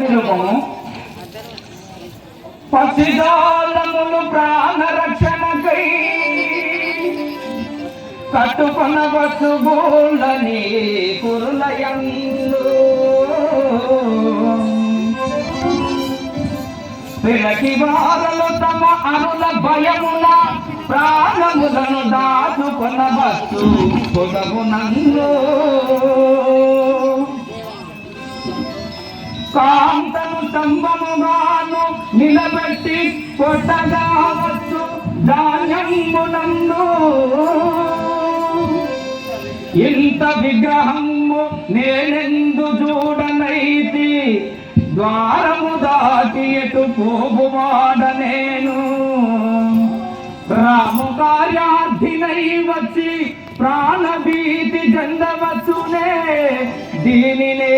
పిలువము పసిజాలములు ప్రాణ రక్షణకై కట్టుకొన వసుబోళ్ళని కురులయందు పిలకి వారలు తమ అరుల భయమున ప్రాణములను దాచుకొన వచ్చు పొదవునందు కాంతను స్తంభముగాను నిలబెట్టి కొట్టగా వచ్చు ధాన్యమునందు ఇంత విగ్రహము నేనెందు చూడనైతి ద్వారము దాటి ఎటు పోగువాడ నేను రాము కార్యార్థినై వచ్చి ప్రాణభీతి చెందవచ్చునే దీనినే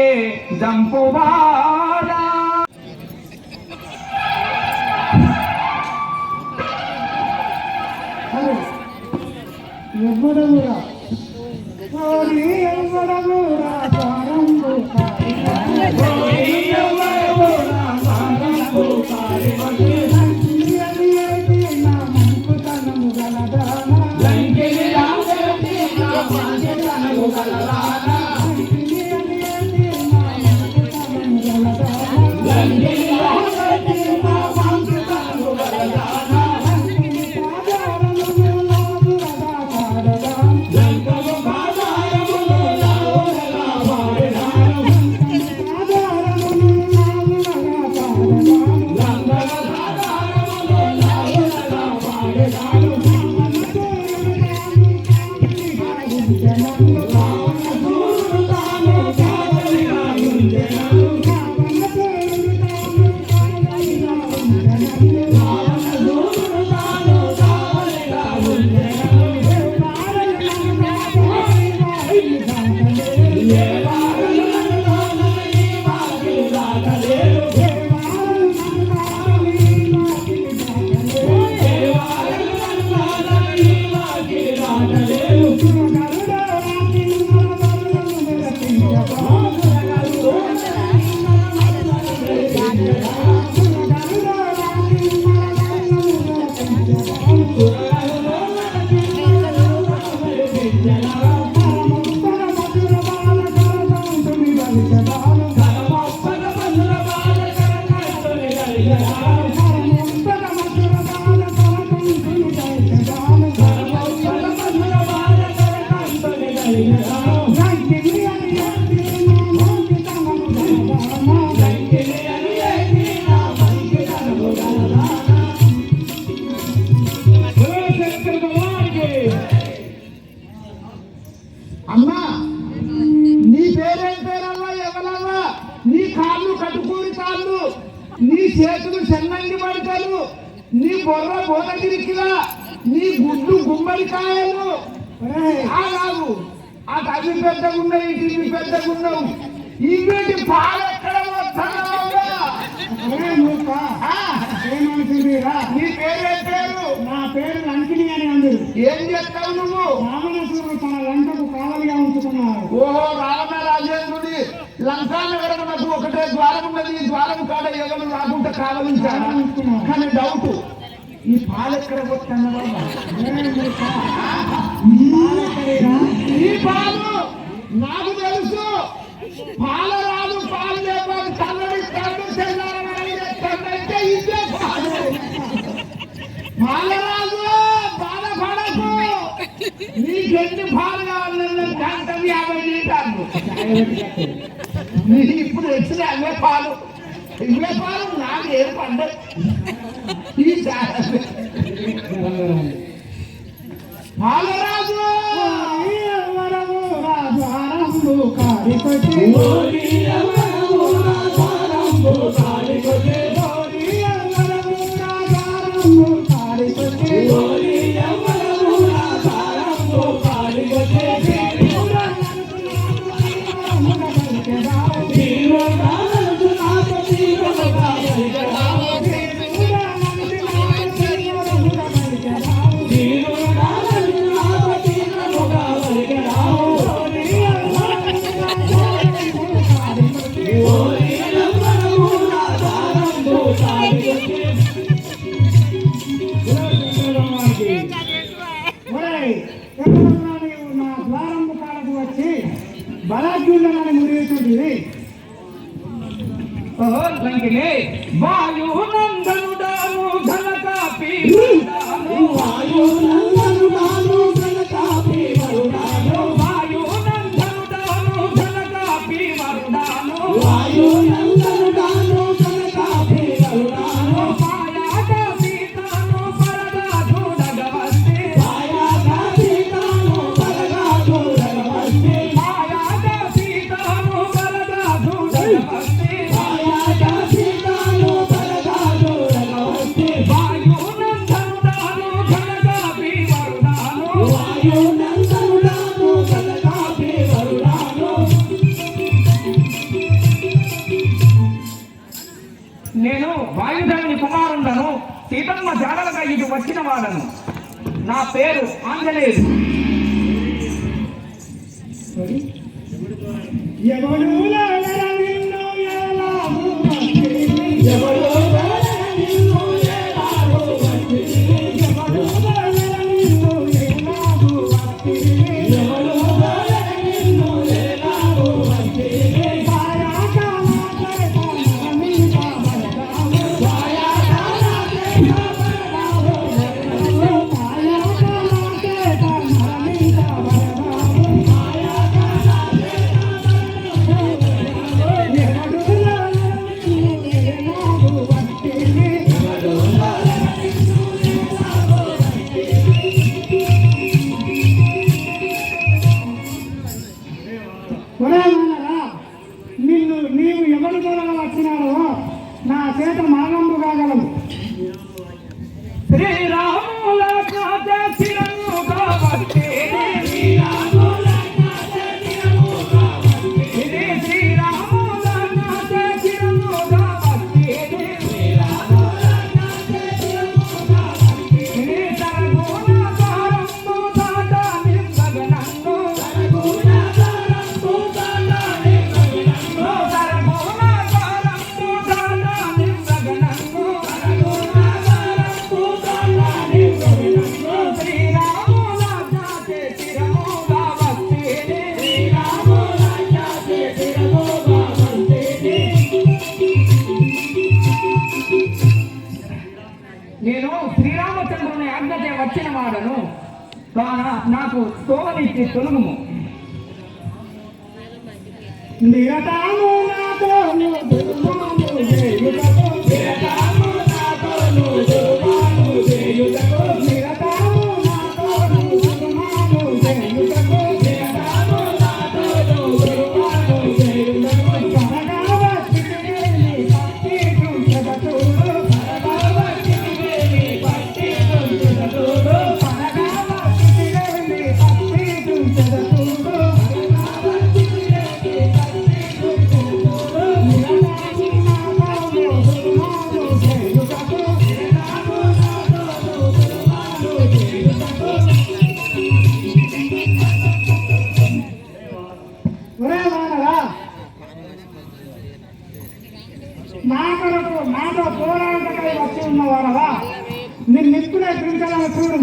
దంపువాడా ఎవడవురా ఎవడవురా అమ్మా నీ పేరేం పేరల్లా ఎవరల్లా నీ కాళ్ళు కట్టుకూరి కాళ్ళు నీ చేతులు చెన్నంగి పడకలు నీ బొర్ర బోధగిరికిలా నీ గుడ్లు గుమ్మడికాయలు కాదు ఆ తల్లి పెద్దగా ఉన్నాయి ఇవి పెద్దగా ఉన్నావు ఇవేంటి పాలు ఎక్కడ నీ పేరేం పేరు నా పేరు లంకిని అని అందరు ఏం చేస్తావు నువ్వు రావణాసురుడు తన లంకకు కావలిగా ఉంచుకున్నావు ఓహో రావణ రాజేంద్రుడి లంకానగరకు ఒకటే ద్వారం ఉన్నది ఈ ద్వారం కాడ ఎవరు రాకుండా కావలించాను కానీ డౌట్ ఈ పాలు ఎక్కడ పోతున్నా ఈ పాలు నాకు తెలుసు పాల రాదు పాలు లేకపోతే చల్లడి అంటే ఇదే పాలు పాలరాజు బాధపడకు నీకెన్ని పాలు కావాలన్నా గంటలు 50 లీటర్లు నీ ఇప్పుడు వచ్చిన అవే పాలు నాకు ఏం పండదు ఈ పాలరాజు ఓహో లంకిని వాయు నందనుడాను ఘనకాపి వాయు నందనుడాను ఘనకాపి వరుడాను వాయు నందనుడాను ఘనకాపి వరుడాను వాయు నందనుడాను ఘనకాపి వరుడాను మాయాక సీతాను పరగా చూడగవస్తే మాయాక సీతాను పరగా చూడగవస్తే మాయాక సీతాను పరగా చూడగవస్తే మాయాక సీతాను పరగా చూడగవస్తే వాయు నందనుడాను ఘనకాపి వరుడాను వాయు నందనుడాను ఘనకాపి వరుడాను నేను వాయుదేవుని కుమారుండను సీతమ్మ జాడలుగా ఇటు వచ్చిన వాడను నా పేరు ఆంజనేయుడు ఎవడు లాగర నిన్ను ఎలాగు వస్తిని ఎవడు లాగర నిన్ను ఎలాగు వస్తిని ఎవడు లాగర నిన్ను ఎలాగు వస్తిని ఎవడు లాగర నిన్ను ఎలాగు వస్తిని పాయాక మాటేట మీద పడదాము పాయాక మాటేట పడదాము పాయాక మాటేట మీద పడదాము పాయాక నిన్ను నీవు ఎవరి ద్వారా వచ్చినాడో నా చేత మానంబు కాగలవు శ్రీరాముల కాజ చిరముగా వస్తే శ్రీరాముల కాజ చిరముగా వస్తే శ్రీరాముల కాజ చిరముగా వస్తే శ్రీరాముల కాజ చిరముగా వస్తే సరగుణ సారంబు దాట నింబగనందు సరగుణ సారంబు దాట నింబగనందు సరగుణ సారంబు దాట నింబగనందు సరగుణ సారంబు దాట నింబగనందు శ్రీరాముల కాజ చిరముగా వస్తే శ్రీరాముల కాజ చిరముగా వస్తే నేను శ్రీరామచంద్రుని ఆజ్ఞతే వచ్చిన వాడను నాకు తోవనిచ్చి తొలుగుము నిరతాము నాతోను దుర్మాను చేయుటకు నిరతాము నాతోను దుర్మాను చేయుటకు నిరతాము నాతోను దుర్మాను చేయుటకు నిరతాము నాతోను దుర్మాను చేయుటకు పరగావచ్చితిని పట్టి కుంచదతుడు పరగావచ్చితిని పట్టి కుంచదతుడు పరగావచ్చితిని పట్టి కుంచదతుడు నా కొరకు నాతో పోరాటకై వచ్చి ఉన్నవారవా నిన్నెత్తునే పిలిచాలని చూడు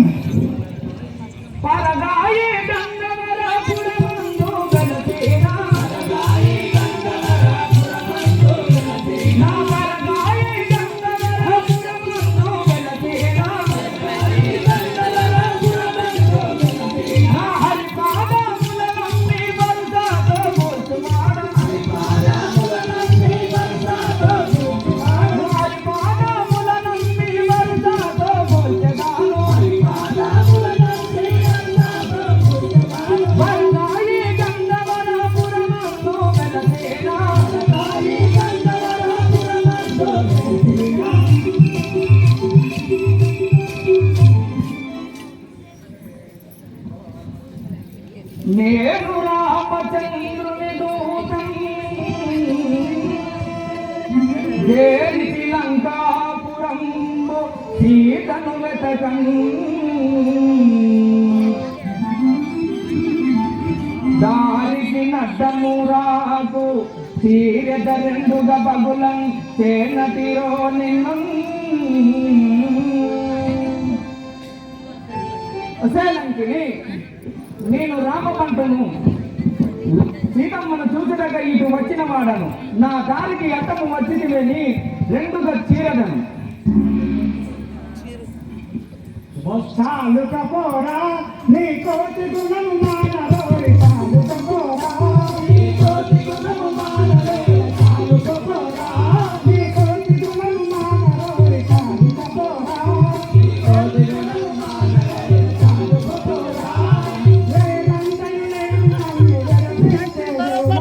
పరగాయే గంగవరపురమందు గలసేనా పరగాయే గంగవరపురమందు గలసేనా పరగాయే గంగవరపురమందు గలసేనా పరగాయే గంగవరపురమందు గలసేనా హరిపాదముల నమ్మి వరుసతో పోల్చువాడ హరిపాదముల నమ్మి వరుసతో పోల్చువాడ హరిపాదముల నమ్మి వరుసతో పోల్చెదాను హరిపాదముల నమ్మి వరుసతో పోల్చెదాను పరగాయే గంగవరపురమందు గలసేనా పరగాయే గంగవరపురమందు గలసేనా నేను రామచంద్రుని దూతం దేనికి లంకాపురంబు సీతను వెతకం దారికి నడ్డము రాకు తీరద రెండుగా బగులం చేనతిరో నిన్ను లంకిని నేను రామపంటను సీతమ్మను చూసుటక ఇటు వచ్చిన వాడను నా దారికి అట్టము వచ్చితివేని రెండుగా చీరదను చాలుకపోరా నీ కోటి గుణము మానరోరి చాలుకపోరా నీ కోటి గుణము మానరోరి చాలుకపోరా నీ కోటి గుణము మానరోరి చాలుకపోరా నీ కోటి గుణము మానరోరి చాలుకపోరా వేరంతని నేను నన్ను వెరపించేదేవుడా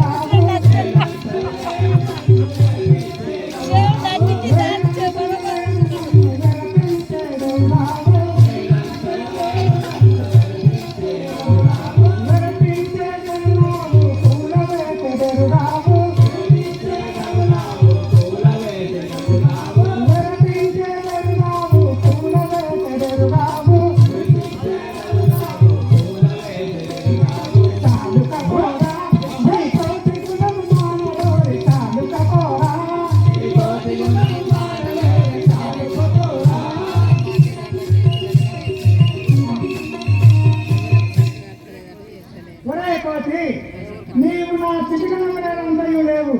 నీవు నా చిటికనమ్మలేదంతయు లేవు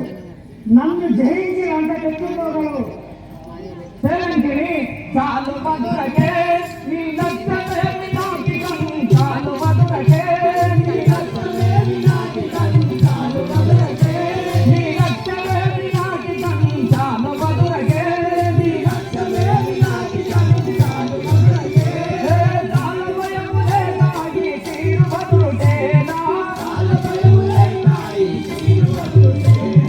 నన్ను జయించి అంత తెచ్చుకోగలవు తెలంగిణి చాలు మధురకే నీ లక్ష్యమేమి నాకికం చాలు మధురకే నీ లక్ష్యమేమి నాకికం చాలు మధురకే నీ లక్ష్యమేమి నాకికం చాలు మధురకే నీ లక్ష్యమేమి నాకికం చాలు మధురకే చాలు భయములే నాగి తీరు మధురకేనా చాలు భయములే నాగి తీరు మధురకేనా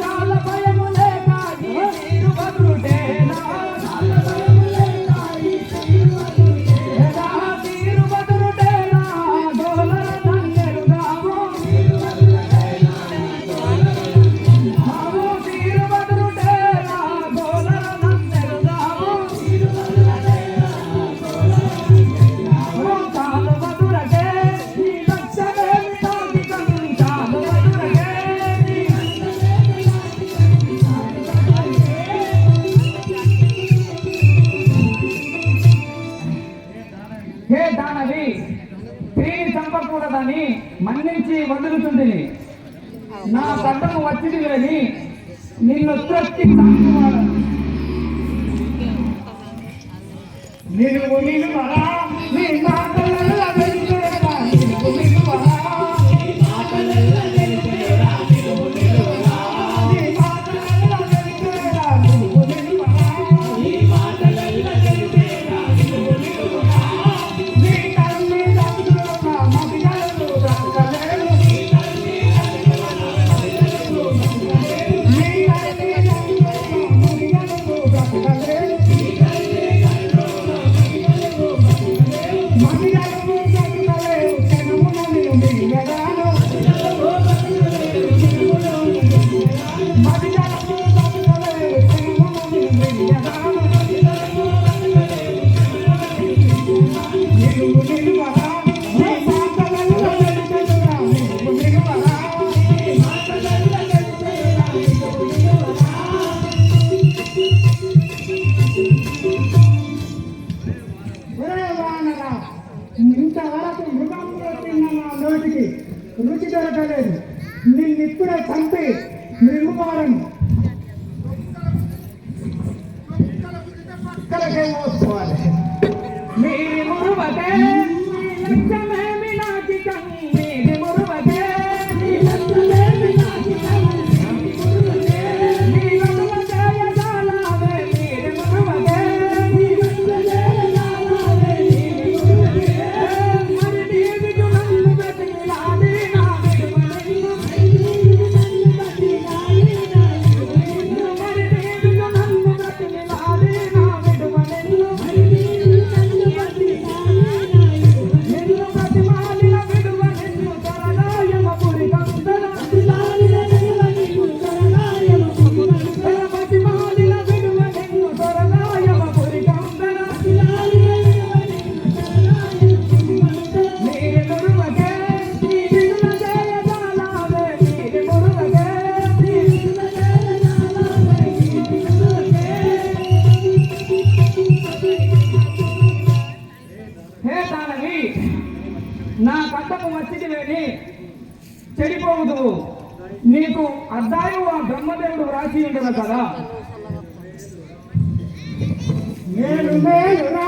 చాలు భయములే నాగి తీరు మధురకేనా హే దానవి స్త్రీని చంపకూడదని మన్నించి వదులుతుందిని నా గడ్డము వచ్చింది లేని నిన్ను త్రొక్కి చంపువాడు నిలువు నిలువరా నీ మాటలలో వెలిసేరా నిలువు నిలువరా నీ మాటలలో వెలిసేరా నిలువు నిలువరా నీ మాటలలో వెలిసేరా నిలువు నిలువరా నీ మాటలలో వెలిసేరా నిలువు నిలువరా నీ తల్లి తండ్రుల మదిగలను బ్రతకలేను నీ తల్లి తండ్రుల మదిగలను బ్రతకలేను నీ తల్లి తండ్రుల మదిగలను బ్రతకలేను నీ తల్లి మదిగలను బ్రతకలేను క్షణమునని మిగలాను మదిగలను బ్రతకలేను క్షణమునని మిగలాను నిలువు నిలువరా నీ మాటలలో వెలిసేరా నిలువు నిలువరా నీ మాటలలో వెలిసేరా నిలువు నిలువరా ఒరే వానరా ఇంతవరకు మృగంలో తిన్న నా నోటికి రుచి దొరకలేదు నిన్నిప్పుడే చంపి మృగుపాలను ఇక్కడికే మోసుకోవాలి మీరి మురువతే నీ లక్ష్యమేమి నాకికం మీరి మురువతే నీ లక్ష్యమేమి నాకికం మీరి మురువతే నీ లక్ష్యమేయ జాలావే మీరి మురువతే నీ లక్ష్యమేయ జాలావే మీరి మురువతే మరి నీవిడు నన్ను బతిలాడి నా విడువనెన్ను మరి నీవిడు నన్ను బతిలాడి నా విడువనెన్ను మరి నీవిడు నన్ను బతిలాడి నా విడువనెన్ను మరి నీవిడు నన్ను బతిలాడి నా విడువనెన్ను బతిమాలిన విడువనెన్ను త్వరగాయమ పురి కందన బతిమాలిన విడువనెన్ను త్వరగాయమ పురి కందన బతిమాలిన విడువనెన్ను త్వరగాయమ పురి కందన బతిమాలిన విడువనెన్ను త్వరగాయమ పురి కందన మీరి మురువకే నీ విడుల జయ జాలావే మీరి మురువకే నీ విడుల జయ జాలావే మీరి మురువకే హే దానవి నా కట్టకు వచ్చిదివేని చెడిపోవుదు. నీకు అద్దాయం ఆ బ్రహ్మదేవుడు వ్రాసి ఉండదు కదా. మేలు మేలు రా